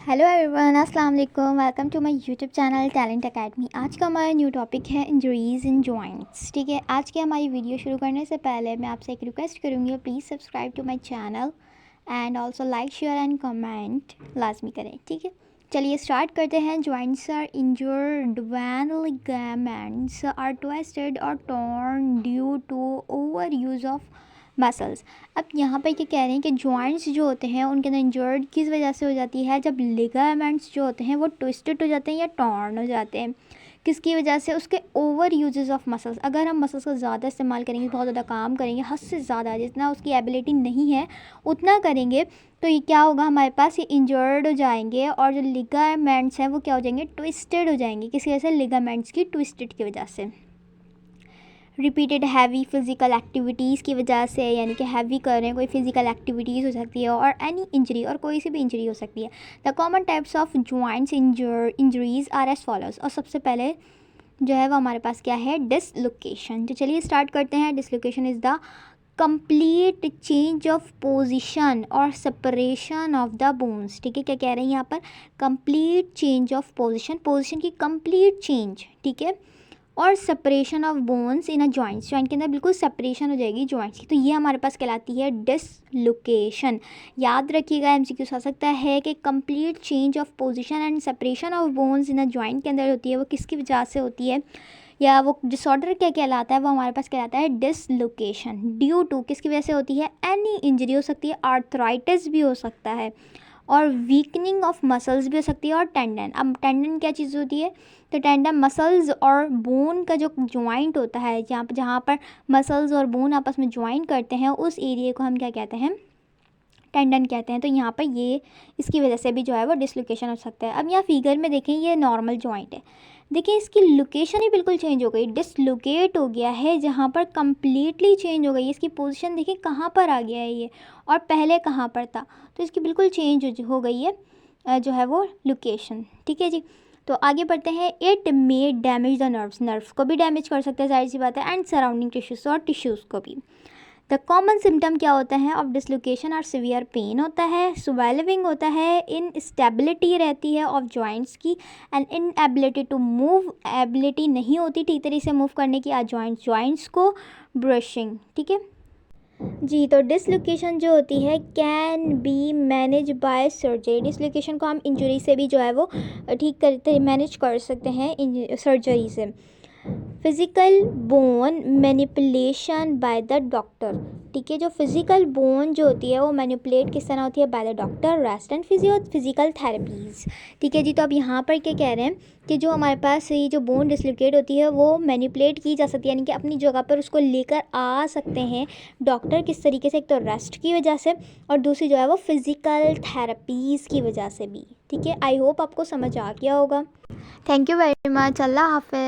Hello everyone, अस्सलाम वालेकुम। Welcome to my YouTube channel talent academy. आज का हमारा न्यू टॉपिक है इंजरीज़ इन जॉइंट्स। ठीक है, आज की हमारी वीडियो शुरू करने से पहले मैं आपसे एक रिक्वेस्ट करूँगी, please subscribe to my channel and also like share and comment लाजमी करें। ठीक है, चलिए स्टार्ट करते हैं। Joints are injured when ligaments are twisted और torn due to overuse of muscles. अब यहाँ पर क्या कह रहे हैं कि जॉइंट्स जो होते हैं उनके अंदर इंजर्ड किस वजह से हो जाती है, जब लिगामेंट्स जो होते हैं वो ट्विस्टेड हो जाते हैं या टॉर्न हो जाते हैं। किसकी वजह से? उसके ओवर यूजेस ऑफ मसल्स। अगर हम मसल्स का ज़्यादा इस्तेमाल करेंगे, बहुत ज़्यादा काम करेंगे, हद से ज़्यादा, जितना उसकी एबिलिटी नहीं है उतना करेंगे, तो ये क्या होगा, हमारे पास ये इंजर्ड हो जाएंगे और जो लिगामेंट्स हैं वो क्या हो जाएंगे, ट्विस्टेड हो जाएंगे। किसी वजह से? लिगामेंट्स की ट्विस्टेड की वजह से। रिपीटेड हैवी फिज़िकल एक्टिविटीज़ की वजह से, यानी कि हैवी कर रहे हैं, कोई फिज़िकल एक्टिविटीज़ हो सकती है, और एनी इंजरी, और कोई सी भी इंजरी हो सकती है। The common types of joints injuries are as follows. और सबसे पहले जो है वो हमारे पास क्या है, डिसलोकेशन। तो चलिए स्टार्ट करते हैं। Dislocation is the complete change of position और सेपरेशन ऑफ द बोन्स। ठीक है, क्या कह रहे हैं यहाँ पर, कंप्लीट चेंज ऑफ पोजीशन की कंप्लीट चेंज, ठीक है, और separation of bones in a joints. Joint के अंदर बिल्कुल सेपरेशन हो जाएगी जॉइंट्स की, तो ये हमारे पास कहलाती है डिसलोकेशन। याद रखिएगा, एमसीक्यूज आ सकता है कि complete change of position and separation of bones in a joint के अंदर होती है, वो किसकी वजह से होती है, या वो डिसऑर्डर क्या कहलाता है, वो हमारे पास कहलाता है डिसलोकेशन। ड्यू टू किसकी वजह से होती है, एनी इंजरी हो सकती है, आर्थराइटिस भी हो सकता है, और वीकनिंग ऑफ मसल्स भी हो सकती है, और टेंडन। अब टेंडन क्या चीज़ होती है, तो टेंडन मसल्स और बोन का जो जॉइंट होता है, जहाँ पर मसल्स और बोन आपस में ज्वाइन करते हैं, उस एरिया को हम क्या कहते हैं, टेंडन कहते हैं। तो यहाँ पर ये इसकी वजह से भी जो है वो डिसलोकेशन हो सकता है। अब यहाँ फिगर में देखें, ये नॉर्मल जॉइंट है, देखिए इसकी लोकेशन ही बिल्कुल चेंज हो गई, डिसलोकेट हो गया है, जहाँ पर कम्प्लीटली चेंज हो गई। इसकी पोजीशन देखिए कहाँ पर आ गया है ये, और पहले कहाँ पर था, तो इसकी बिल्कुल चेंज हो गई है जो है वो लोकेशन। ठीक है जी, तो आगे बढ़ते हैं। It may damage the nerves को भी डैमेज कर सकते हैं, जाहिर सी बात है, एंड सराउंडिंग टिश्यूज़ और टिश्यूज़ को भी। द कॉमन सिम्टम क्या होता है ऑफ डिसलोकेशन, और सीवियर पेन होता है, स्वेलिंग होता है, इनस्टेबिलिटी रहती है ऑफ जॉइंट्स की, and inability to move, ability नहीं होती ठीक तरीके से मूव करने की जॉइंट्स को, ब्रशिंग। ठीक है जी, तो डिसलोकेशन जो होती है can be manage by surgery. Dislocation को हम इंजरी से भी जो है वो ठीक करते, मैनेज कर सकते हैं सर्जरी से। Physical bone manipulation by the doctor. ठीक है, जो फिज़िकल बोन जो होती है वो मैनिपुलेट किस तरह होती है, by the doctor, rest and physical therapies. ठीक है जी, तो अब यहाँ पर क्या कह रहे हैं कि जो हमारे पास ये जो बोन डिसलोकेट होती है वो मैनिपुलेट की जा सकती है, यानी कि अपनी जगह पर उसको लेकर आ सकते हैं डॉक्टर। किस तरीके से? एक तो रेस्ट की वजह से, और दूसरी जो है वो फिज़िकल थेरेपीज़ की वजह से भी। ठीक है, आई होप आपको समझ आ गया होगा। Thank you very much. अल्लाह हाफ़िज़।